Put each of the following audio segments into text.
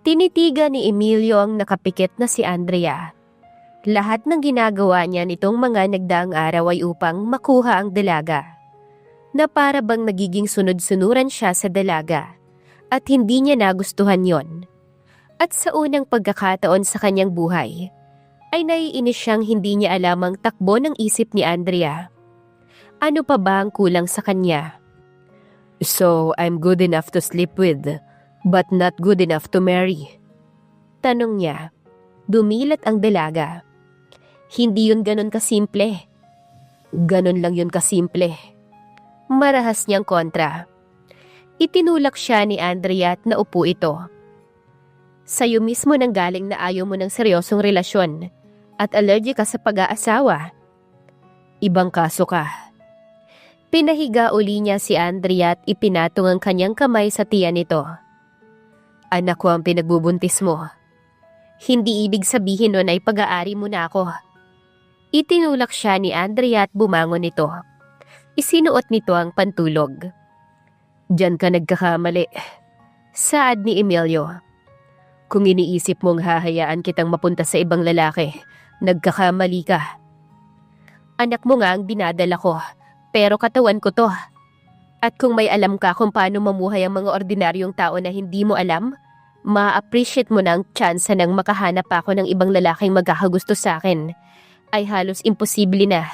Tinitigan ni Emilio ang nakapikit na si Andrea. Lahat ng ginagawa niya nitong mga nagdaang araw ay upang makuha ang dalaga. Na para bang nagiging sunod-sunuran siya sa dalaga at hindi niya nagustuhan yon. At sa unang pagkakataon sa kanyang buhay, ay naiinis siyang hindi niya alam ang takbo ng isip ni Andrea. Ano pa ba ang kulang sa kanya? So, I'm good enough to sleep with, but not good enough to marry. Tanong niya. Dumilat ang dalaga. Hindi yun ganon kasimple. Ganon lang yun kasimple. Marahas niyang kontra. Itinulak siya ni Andrea at naupo ito. Sa'yo mismo nang galing na ayaw mo ng seryosong relasyon at allergic ka sa pag-aasawa. Ibang kaso ka. Pinahiga uli niya si Andrea at ipinatong ang kanyang kamay sa tiyan nito. Anak ko ang pinagbubuntis mo. Hindi ibig sabihin nun ay pag-aari mo na ako. Itinulak siya ni Andrea at bumangon nito. Isinuot nito ang pantulog. Diyan ka nagkakamali. Saad ni Emilio. Kung iniisip mong hahayaan kitang mapunta sa ibang lalaki, nagkakamali ka. Anak mo nga ang dinadala ko, pero katawan ko to. At kung may alam ka kung paano mamuhay ang mga ordinaryong tao na hindi mo alam, ma-appreciate mo na ang tsansa nang makahanap ako ng ibang lalaking magkakagusto sa akin, ay halos imposible na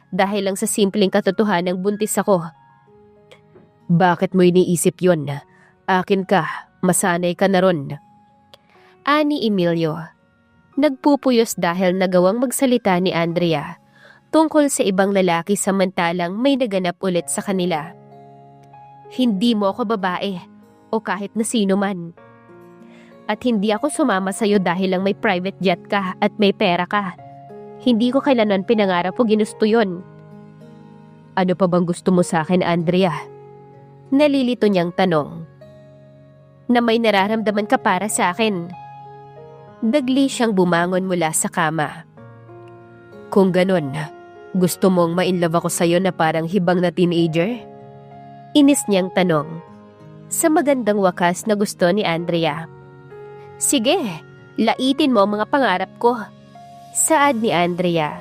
dahil lang sa simpleng katotohanang buntis ako. Bakit mo iniisip yun? Akin ka, masanay ka na ron. Ani Emilio. Nagpupuyos dahil nagawang magsalita ni Andrea tungkol sa ibang lalaki samantalang may naganap ulit sa kanila. Hindi mo ako babae o kahit na sino man. At hindi ako sumama sa'yo dahil lang may private jet ka at may pera ka. Hindi ko kailanman pinangarap o ginusto yun. Ano pa bang gusto mo sa akin, Andrea? Nalilito niyang tanong. Na may nararamdaman ka para sa akin. Dagli siyang bumangon mula sa kama. Kung ganon, gusto mong ma-inlove ako sa'yo na parang hibang na teenager? Inis niyang tanong. Sa magandang wakas na gusto ni Andrea. Sige, laitin mo ang mga pangarap ko. Saad ni Andrea.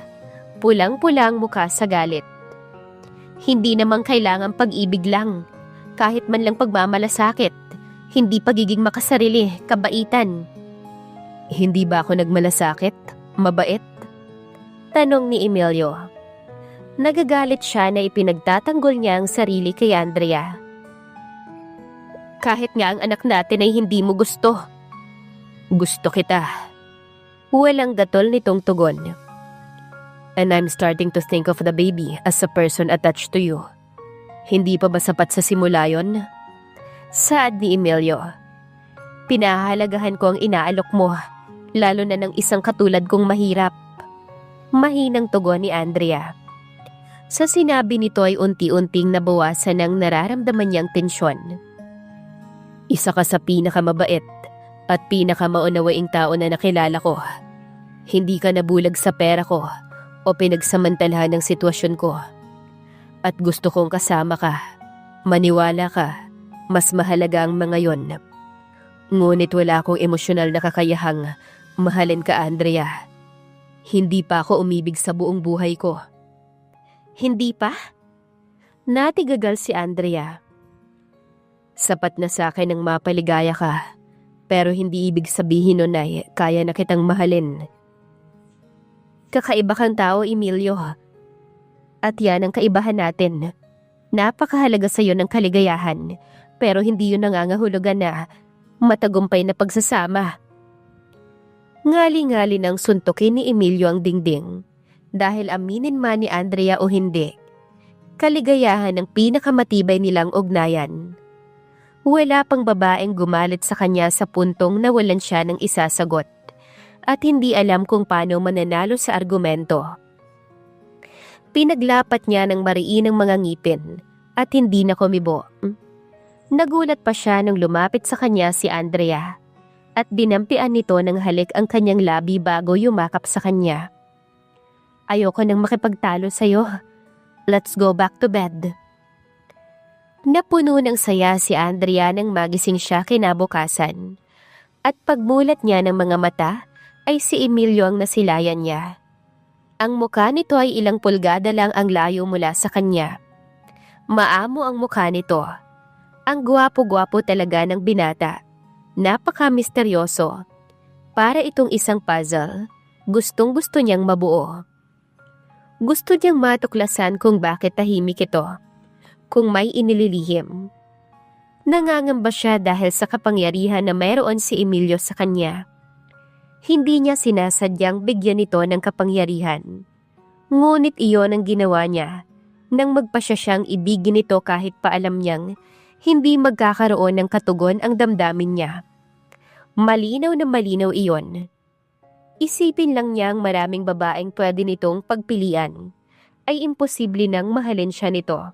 Pulang-pulang mukha sa galit. Hindi namang kailangan pag-ibig lang. Kahit man lang pagmamalasakit. Hindi pagiging makasarili, kabaitan. Hindi ba ako nagmalasakit? Mabait? Tanong ni Emilio. Nagagalit siya na ipinagtatanggol niya ang sarili kay Andrea. Kahit nga ang anak natin ay hindi mo gusto. Gusto kita. Walang gatol nitong tugon. And I'm starting to think of the baby as a person attached to you. Hindi pa ba sapat sa simula yon? Saad ni Emilio. Pinahahalagahan ko ang inaalok mo, lalo na ng isang katulad kong mahirap. Mahinang tugon ni Andrea. Sa sinabi nito ay unti-unting nabawasan ang nararamdaman niyang tensyon. Isa ka sa pinakamabait at pinakamaunawaing tao na nakilala ko. Hindi ka nabulag sa pera ko o pinagsamantalahan ng sitwasyon ko. At gusto kong kasama ka. Maniwala ka, mas mahalaga ang mga yon. Ngunit wala akong emosyonal na kakayahang mahalin ka, Andrea. Hindi pa ako umibig sa buong buhay ko. Hindi pa? Natigagal si Andrea. Sapat na sa akin ang mapaligaya ka, pero hindi ibig sabihin nun ay kaya na kitang mahalin. Kakaiba kang tao, Emilio. At yan ang kaibahan natin. Napakahalaga sa iyo ng kaligayahan, pero hindi yun nangangahulugan na matagumpay na pagsasama. Ngali-ngali nang suntukin ni Emilio ang dingding. Dahil aminin man ni Andrea o hindi, kaligayahan ang pinakamatibay nilang ugnayan. Wala pang babaeng gumalit sa kanya sa puntong nawalan siya ng isasagot at hindi alam kung paano mananalo sa argumento. Pinaglapat niya ng mariinang mga ngipin at hindi na kumibo. Nagulat pa siya nung lumapit sa kanya si Andrea at dinampian nito ng halik ang kanyang labi bago yumakap sa kanya. Ayoko nang makipagtalo sa'yo. Let's go back to bed. Napuno ng saya si Andrea nang magising siya kinabukasan. At pagmulat niya ng mga mata, ay si Emilio ang nasilayan niya. Ang mukha nito ay ilang pulgada lang ang layo mula sa kanya. Maamo ang mukha nito. Ang gwapo-gwapo talaga ng binata. Napaka-misteryoso. Para itong isang puzzle, gustong-gusto niyang mabuo. Gusto niyang matuklasan kung bakit tahimik ito, kung may inililihim. Nangangamba siya dahil sa kapangyarihan na mayroon si Emilio sa kanya. Hindi niya sinasadyang bigyan ito ng kapangyarihan. Ngunit iyon ang ginawa niya nang magpasya siyang ibigin ito kahit pa alam niyang hindi magkakaroon ng katugon ang damdamin niya. Malinaw na malinaw iyon. Isipin lang niyang maraming babaeng pwede nitong pagpilian, ay imposible nang mahalin siya nito.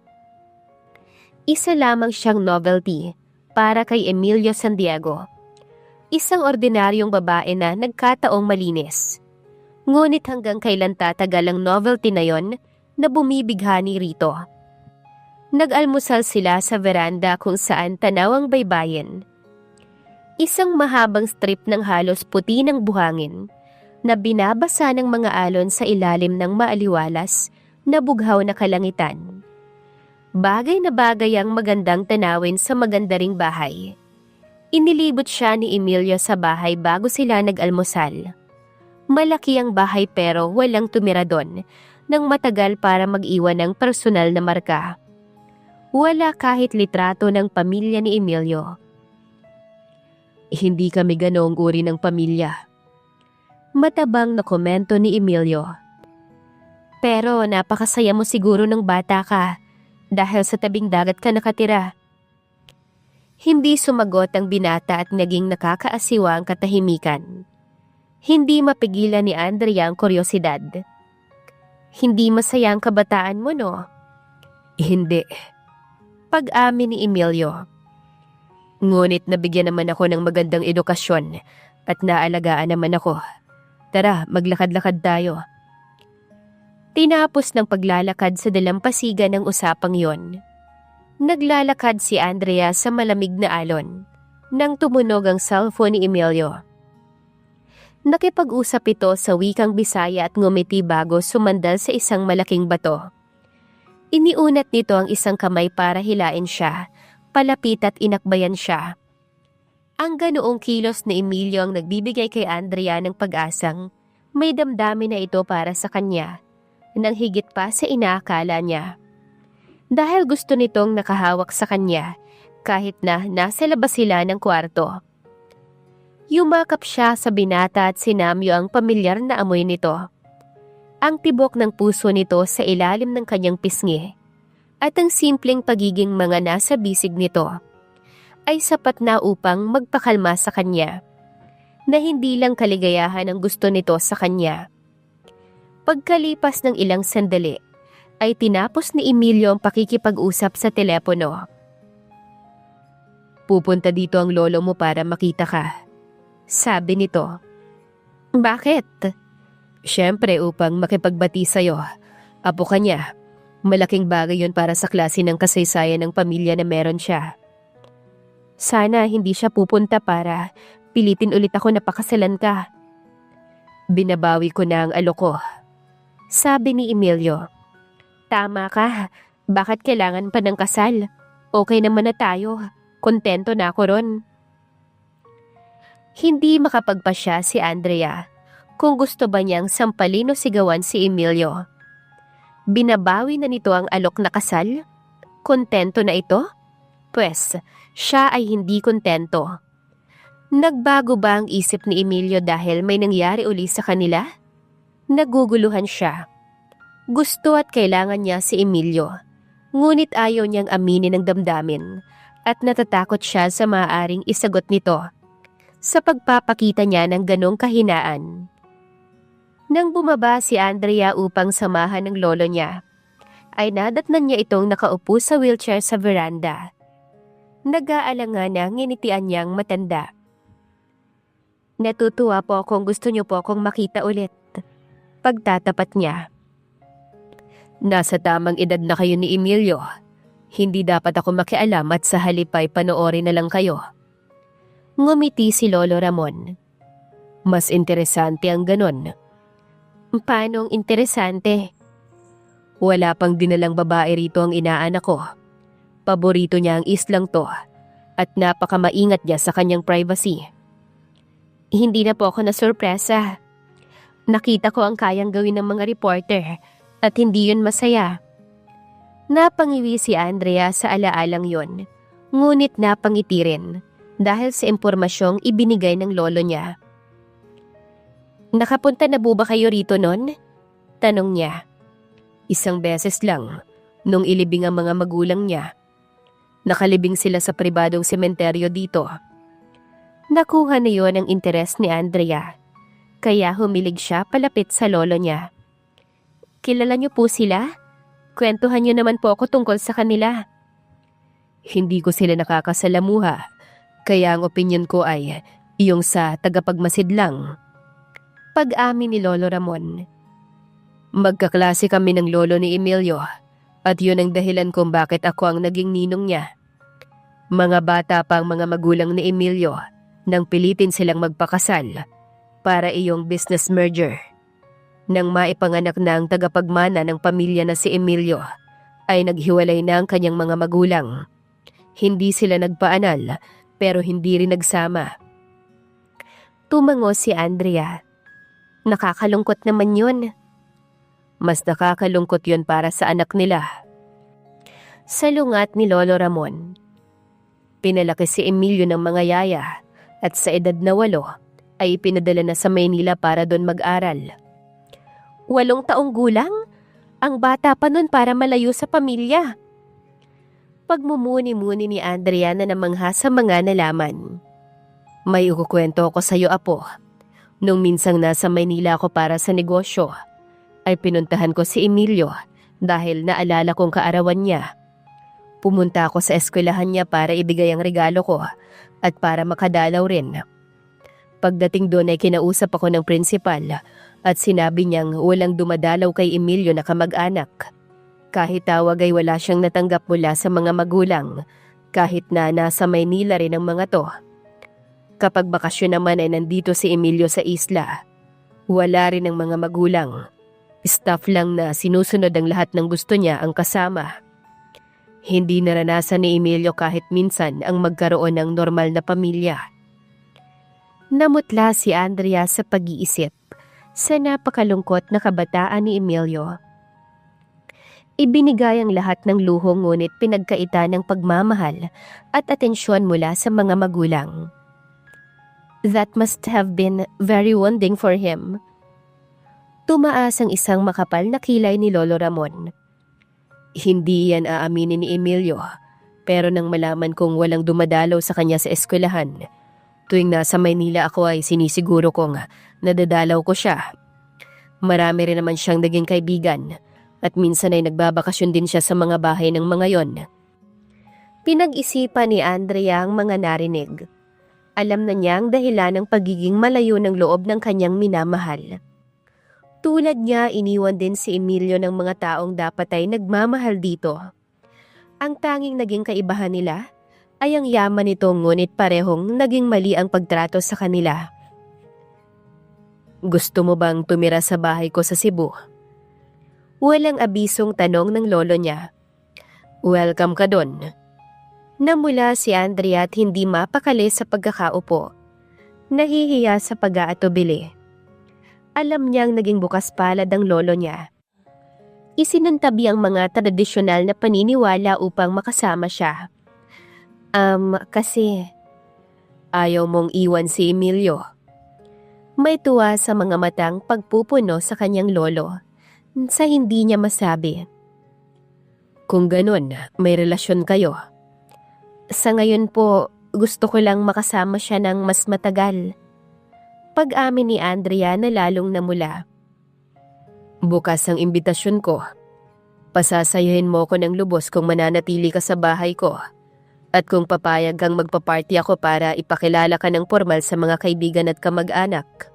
Isa lamang siyang novelty para kay Emilio Santiago. Isang ordinaryong babae na nagkataong malinis. Ngunit hanggang kailan tatagal ang novelty na yon na bumibighani rito? Nag-almusal sila sa veranda kung saan tanaw ang baybayin. Isang mahabang strip ng halos puti ng buhangin na binabasa ng mga alon sa ilalim ng maaliwalas na bughaw na kalangitan. Bagay na bagay ang magandang tanawin sa maganda ring bahay. Inilibot siya ni Emilio sa bahay bago sila nag-almusal. Malaki ang bahay pero walang tumira doon nang matagal para mag-iwan ng personal na marka. Wala kahit litrato ng pamilya ni Emilio. Hindi kami ganoong uri ng pamilya. Matabang na komento ni Emilio. Pero napakasaya mo siguro ng bata ka dahil sa tabing dagat ka nakatira. Hindi sumagot ang binata at naging nakakaasiwa ang katahimikan. Hindi mapigilan ni Andrea ang kuryosidad. Hindi masaya ang kabataan mo, no? Hindi. Pag-amin ni Emilio. Ngunit nabigyan naman ako ng magandang edukasyon at naalagaan naman ako. Tara, maglakad-lakad tayo. Tinapos ng paglalakad sa dalampasigan ng usapang yon. Naglalakad si Andrea sa malamig na alon nang tumunog ang cellphone ni Emilio. Nakipag-usap ito sa wikang Bisaya at ngumiti bago sumandal sa isang malaking bato. Iniunat nito ang isang kamay para hilain siya, palapit at inakbayan siya. Ang ganoong kilos ni Emilio ang nagbibigay kay Andrea ng pag-asang may damdamin na ito para sa kanya, nang higit pa sa inaakala niya. Dahil gusto nitong nakahawak sa kanya kahit na nasa labas sila ng kwarto. Yumakap siya sa binata at sinamyo ang pamilyar na amoy nito. Ang tibok ng puso nito sa ilalim ng kanyang pisngi at ang simpleng pagiging mga nasa bisig nito ay sapat na upang magpakalma sa kanya na hindi lang kaligayahan ang gusto nito sa kanya. Pagkalipas ng ilang sandali, ay tinapos ni Emilio ang pakikipag-usap sa telepono. Pupunta dito ang lolo mo para makita ka, sabi nito. Bakit? Siyempre upang makipagbati sa'yo. Apo ka niya. Malaking bagay yun para sa klase ng kasaysayan ng pamilya na meron siya. Sana hindi siya pupunta para pilitin ulit ako na pakasalan ka. Binabawi ko na ang alok ko, sabi ni Emilio. Tama ka. Bakit kailangan pa ng kasal? Okay naman na tayo. Kontento na ako ron. Hindi makapagpasya si Andrea kung gusto ba niyang sampalin o sigawan si Emilio. Binabawi na nito ang alok na kasal? Kontento na ito? Pwes, siya ay hindi kontento. Nagbago ba ang isip ni Emilio dahil may nangyari uli sa kanila? Naguguluhan siya. Gusto at kailangan niya si Emilio, ngunit ayaw niyang aminin ang damdamin at natatakot siya sa maaaring isagot nito sa pagpapakita niya ng ganong kahinaan. Nang bumaba si Andrea upang samahan ng lolo niya, ay nadatnan niya itong nakaupo sa wheelchair sa veranda. Nag-aalangan na nginitian niyang matanda. Natutuwa po kung gusto niyo po akong makita ulit. Pagtatapat niya. Nasa tamang edad na kayo ni Emilio. Hindi dapat ako makialam at sa halip ay panoorin na lang kayo. Ngumiti si Lolo Ramon. Mas interesante ang ganon. Paanong interesante? Wala pang dinalang babae rito ang inaanak ko. Paborito niya ang islang to at napakamaingat niya sa kanyang privacy. Hindi na po ako nasurpresa. Nakita ko ang kayang gawin ng mga reporter at hindi yun masaya. Napangiwi si Andrea sa alaalang yon, ngunit napangiti rin dahil sa impormasyong ibinigay ng lolo niya. Nakapunta na ba kayo rito nun? Tanong niya. Isang beses lang, nung ilibing ang mga magulang niya. Nakalibing sila sa pribadong sementeryo dito. Nakuha na yon ang interes ni Andrea, kaya humilig siya palapit sa lolo niya. Kilala niyo po sila? Kwentuhan niyo naman po ako tungkol sa kanila. Hindi ko sila nakakasalamuha, kaya ang opinyon ko ay iyong sa tagapagmasid lang. Pag-amin ni Lolo Ramon. Magkaklase kami ng lolo ni Emilio at yun ang dahilan kung bakit ako ang naging ninong niya. Mga bata pa ang mga magulang ni Emilio nang pilitin silang magpakasal para iyong business merger. Nang maipanganak na ang tagapagmana ng pamilya na si Emilio, ay naghiwalay na ang kanyang mga magulang. Hindi sila nagpaanal pero hindi rin nagsama. Tumango si Andrea. Nakakalungkot naman yun. Mas nakakalungkot yun para sa anak nila. Salungat ni Lolo Ramon. Pinalaki si Emilio ng mga yaya at sa edad na 8 ay pinadala na sa Maynila para doon mag-aral. 8 taong gulang? Ang bata pa nun para malayo sa pamilya. Pagmumuni-muni ni Andrea na namangha sa mga nalaman. May ukukwento ko sa iyo, apo. Nung minsang nasa Maynila ako para sa negosyo, ay pinuntahan ko si Emilio dahil naalala kong kaarawan niya. Pumunta ako sa eskwelahan niya para ibigay ang regalo ko at para makadalaw rin. Pagdating doon ay kinausap ako ng prinsipal at sinabi niyang walang dumadalaw kay Emilio na kamag-anak. Kahit tawag ay wala siyang natanggap mula sa mga magulang, kahit na nasa Maynila rin ang mga to. Kapag bakasyon naman ay nandito si Emilio sa isla. Wala rin ang mga magulang. Staff lang na sinusunod ang lahat ng gusto niya ang kasama. Hindi naranasan ni Emilio kahit minsan ang magkaroon ng normal na pamilya. Namutla si Andrea sa pag-iisip sa napakalungkot na kabataan ni Emilio. Ibinigay ang lahat ng luho ngunit pinagkaita ng pagmamahal at atensyon mula sa mga magulang. That must have been very wounding for him. Tumaas ang isang makapal na kilay ni Lolo Ramon. Hindi yan aaminin ni Emilio, pero nang malaman kong walang dumadalaw sa kanya sa eskwelahan, tuwing nasa Maynila ako ay sinisiguro kong nadadalaw ko siya. Marami rin naman siyang naging kaibigan at minsan ay nagbabakasyon din siya sa mga bahay ng mga yon. Pinag-isipan ni Andrea ang mga narinig. Alam na niya ang dahilan ng pagiging malayo ng loob ng kanyang minamahal. Tulad niya, iniwan din si Emilio ng mga taong dapat ay nagmamahal dito. Ang tanging naging kaibahan nila ay ang yaman nito ngunit parehong naging mali ang pagtrato sa kanila. Gusto mo bang tumira sa bahay ko sa Cebu? Walang abisong tanong ng lolo niya. Welcome ka doon. Namula si Andrea at hindi mapakali sa pagkakaupo. Nahihiya sa pag-aatubili. Alam niyang naging bukas palad ang lolo niya. Isinantabi ang mga tradisyonal na paniniwala upang makasama siya. Kasi ayaw mong iwan si Emilio. May tuwa sa mga matang pagpupuno sa kanyang lolo sa hindi niya masabi. Kung ganun, may relasyon kayo. Sa ngayon po, gusto ko lang makasama siya ng mas matagal. Pag-amin ni Andrea na lalong namula. Bukas ang imbitasyon ko. Pasasayahin mo ko ng lubos kung mananatili ka sa bahay ko. At kung papayag kang magpaparty ako para ipakilala ka ng formal sa mga kaibigan at kamag-anak.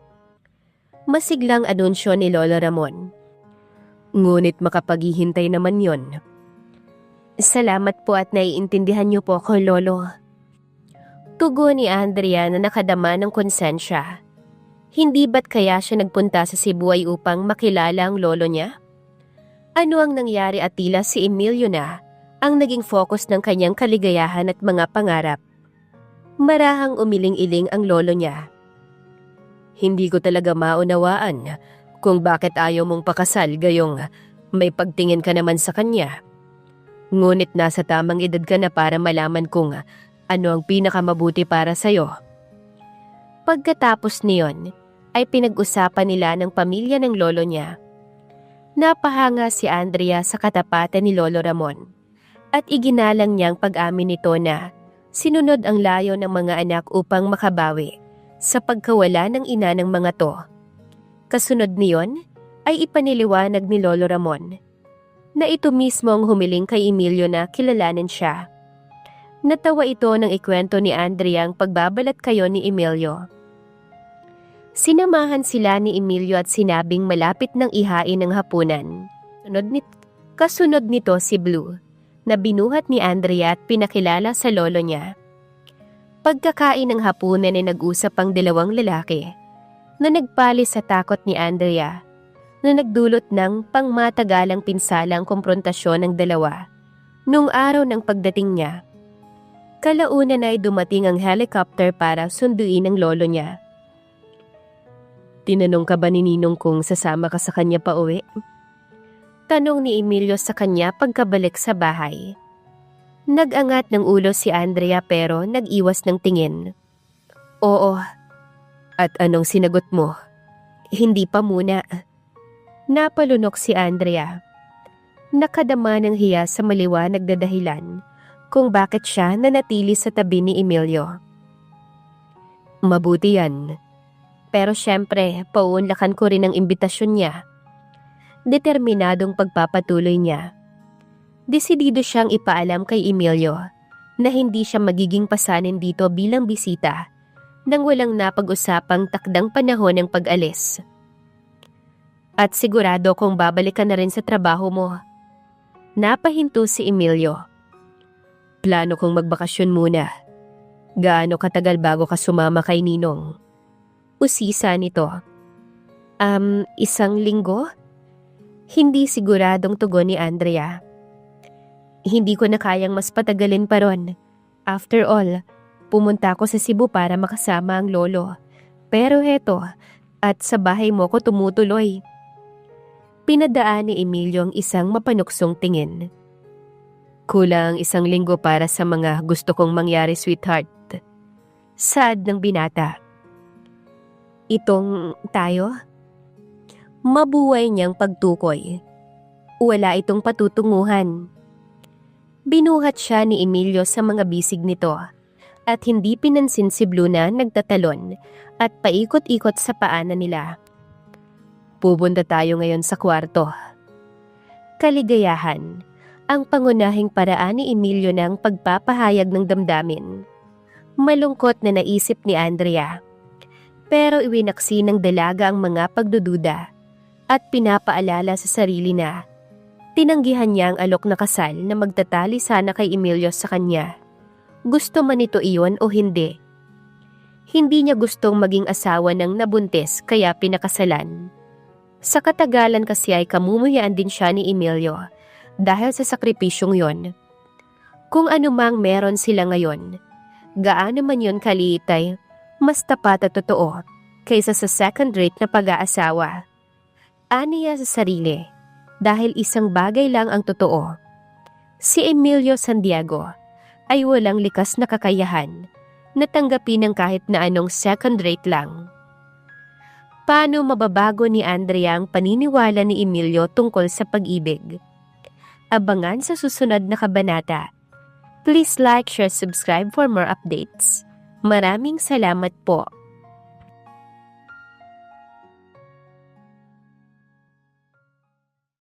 Masiglang anunsyo ni Lolo Ramon. Ngunit makapaghihintay naman yon. Salamat po at naiintindihan niyo po ako, Lolo. Tugon ni Andrea na nakadama ng konsensya. Hindi ba't kaya siya nagpunta sa Cebu ay upang makilala ang lolo niya? Ano ang nangyari at tila si Emilio na ang naging focus ng kanyang kaligayahan at mga pangarap? Marahang umiling-iling ang lolo niya. Hindi ko talaga maunawaan kung bakit ayaw mong pakasal gayong may pagtingin ka naman sa kanya. Ngunit nasa tamang edad ka na para malaman kung ano ang pinakamabuti para sa'yo. Pagkatapos niyon, ay pinag-usapan nila ng pamilya ng lolo niya. Napahanga si Andrea sa katapatan ni Lolo Ramon at iginalang niyang pag-amin nito na sinunod ang layo ng mga anak upang makabawi sa pagkawala ng ina ng mga to. Kasunod niyon ay ipaniliwanag ni Lolo Ramon na ito mismo ang humiling kay Emilio na kilalanin siya. Natawa ito nang ikwento ni Andrea ang pagbabalat kayo ni Emilio. Sinamahan sila ni Emilio at sinabing malapit ng ihain ng hapunan. Kasunod nito si Blue, na binuhat ni Andrea at pinakilala sa lolo niya. Pagkakain ng hapunan ay nag-usap ang dalawang lalaki, na nagpalis sa takot ni Andrea, na nagdulot ng pangmatagalang pinsalang komprontasyon ng dalawa. Nung araw ng pagdating niya, kalaunan ay dumating ang helicopter para sunduin ang lolo niya. Tinanong ka ba ni Ninong kung sasama ka sa kanya pa uwi? Tanong ni Emilio sa kanya pagkabalik sa bahay. Nag-angat ng ulo si Andrea pero nag-iwas ng tingin. Oo. At anong sinagot mo? Hindi pa muna. Napalunok si Andrea. Nakadama ng hiya sa maliwanag na dahilan kung bakit siya nanatili sa tabi ni Emilio. Mabuti yan. Pero syempre, pauunlakan ko rin ang imbitasyon niya. Determinadong pagpapatuloy niya. Desidido siyang ipaalam kay Emilio na hindi siya magiging pasanin dito bilang bisita nang walang napag-usapang takdang panahon ng pag-alis. At sigurado kung babalik ka na rin sa trabaho mo. Napahinto si Emilio. Plano kong magbakasyon muna. Gaano katagal bago ka sumama kay Ninong? Usisa nito. 1 linggo? Hindi siguradong tugon ni Andrea. Hindi ko na kayang mas patagalin pa ron. After all, pumunta ako sa Cebu para makasama ang lolo. Pero heto, at sa bahay mo ko tumutuloy. Pinadaan ni Emilio ang isang mapanuksong tingin. Kulang 1 linggo para sa mga gusto kong mangyari, sweetheart. Sad ng binata. Itong tayo? Mabuhay niyang pagtukoy. Wala itong patutunguhan. Binuhat siya ni Emilio sa mga bisig nito at hindi pinansin si Blue na nagtatalon at paikot-ikot sa paanan nila. Pupunta tayo ngayon sa kwarto. Kaligayahan, ang pangunahing paraan ni Emilio ng pagpapahayag ng damdamin. Malungkot na naisip ni Andrea. Pero iwinaksi ng dalaga ang mga pagdududa at pinapaalala sa sarili na tinanggihan niya ang alok na kasal na magtatali sana kay Emilio sa kanya. Gusto man ito iyon o hindi. Hindi niya gustong maging asawa ng nabuntis kaya pinakasalan. Sa katagalan kasi ay kamumuyaan din siya ni Emilio dahil sa sakripisyong yon. Kung anumang meron sila ngayon, gaano man yon kaliit ay mas tapat at totoo kaysa sa second-rate na pag-aasawa. Aniya sa sarili dahil isang bagay lang ang totoo. Si Emilio Santiago ay walang likas na kakayahan na tanggapin ng kahit na anong second-rate lang. Paano mababago ni Andrea ang paniniwala ni Emilio tungkol sa pag-ibig? Abangan sa susunod na kabanata. Please like, share, subscribe for more updates. Maraming salamat po.